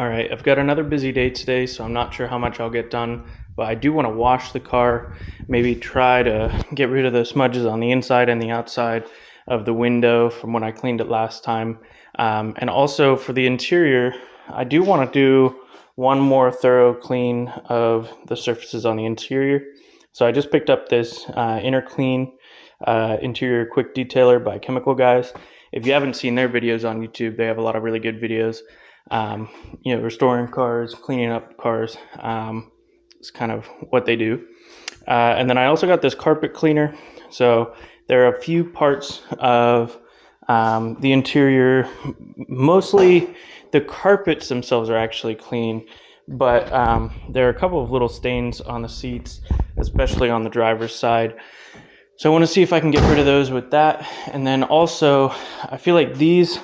All right, I've got another busy day today, so I'm not sure how much I'll get done, but I do want to wash the car, maybe try to get rid of the smudges on the inside and the outside of the window from when I cleaned it last time. And also for the interior, I do want to do one more thorough clean of the surfaces on the interior. So I just picked up this Inner Clean interior quick detailer by Chemical Guys. If you haven't seen their videos on YouTube, they have a lot of really good videos. Restoring cars, cleaning up cars. It's kind of what they do. And then I also got this carpet cleaner. So there are a few parts of the interior. Mostly the carpets themselves are actually clean, but there are a couple of little stains on the seats, especially on the driver's side. So I want to see if I can get rid of those with that. And then also, I feel like these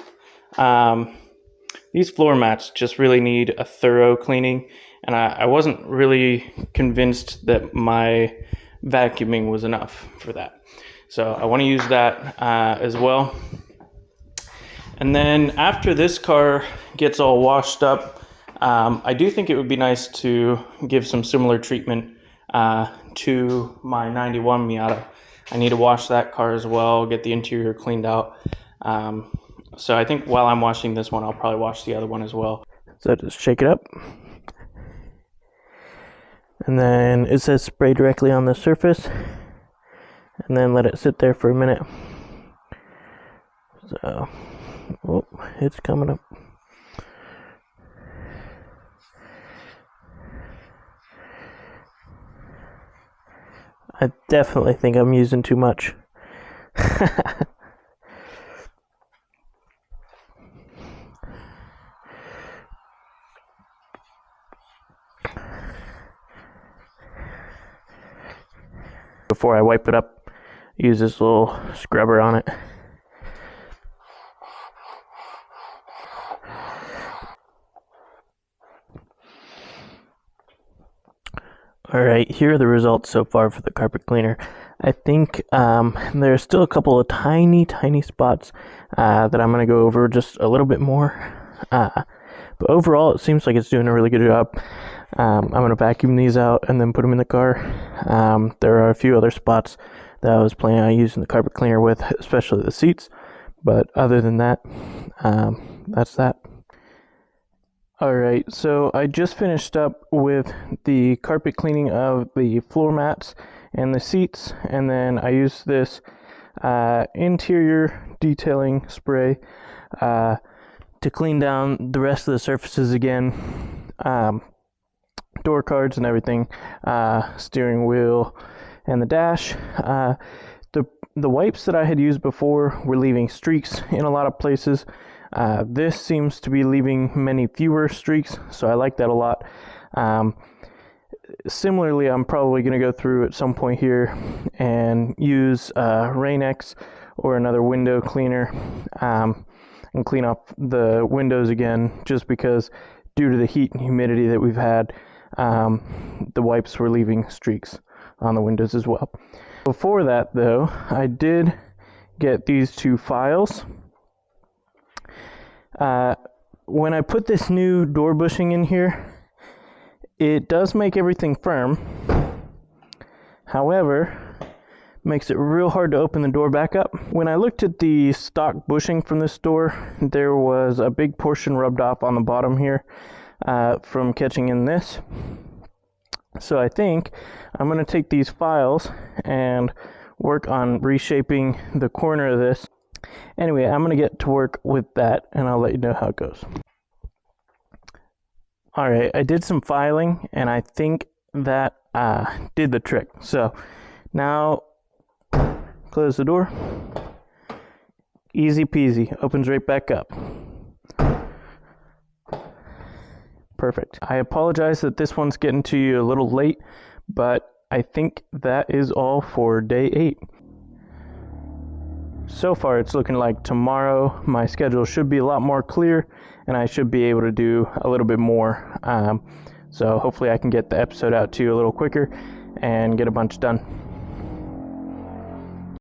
floor mats just really need a thorough cleaning, and I wasn't really convinced that my vacuuming was enough for that. So I want to use that as well. And then after this car gets all washed up, I do think it would be nice to give some similar treatment to my 91 Miata. I need to wash that car as well, get the interior cleaned out. So I think while I'm washing this one, I'll probably wash the other one as well. So just shake it up. And then it says spray directly on the surface. And then let it sit there for a minute. So, it's coming up. I definitely think I'm using too much. Before I wipe it up, use this little scrubber on it. Alright, here are the results so far for the carpet cleaner. I think there's still a couple of tiny spots that I'm going to go over just a little bit more. But overall, it seems like it's doing a really good job. I'm going to vacuum these out and then put them in the car. There are a few other spots that I was planning on using the carpet cleaner with, especially the seats. But other than that, that's that. Alright, so I just finished up with the carpet cleaning of the floor mats and the seats, and then I used this interior detailing spray to clean down the rest of the surfaces again. Door cards and everything, steering wheel and the dash. The wipes that I had used before were leaving streaks in a lot of places. This seems to be leaving many fewer streaks, so I like that a lot. Similarly, I'm probably going to go through at some point here and use Rain-X or another window cleaner and clean up the windows again, just because due to the heat and humidity that we've had, the wipes were leaving streaks on the windows as well. Before that, though, I did get these two files. When I put this new door bushing in here, it does make everything firm. However, makes it real hard to open the door back up. When I looked at the stock bushing from this door, there was a big portion rubbed off on the bottom here from catching in this. So I think I'm going to take these files and work on reshaping the corner of this. Anyway, I'm going to get to work with that, and I'll let you know how it goes. Alright, I did some filing, and I think that did the trick. So, now, close the door. Easy peasy, opens right back up. Perfect. I apologize that this one's getting to you a little late, but I think that is all for day 8. So far, it's looking like tomorrow my schedule should be a lot more clear, and I should be able to do a little bit more. So hopefully I can get the episode out to you a little quicker and get a bunch done.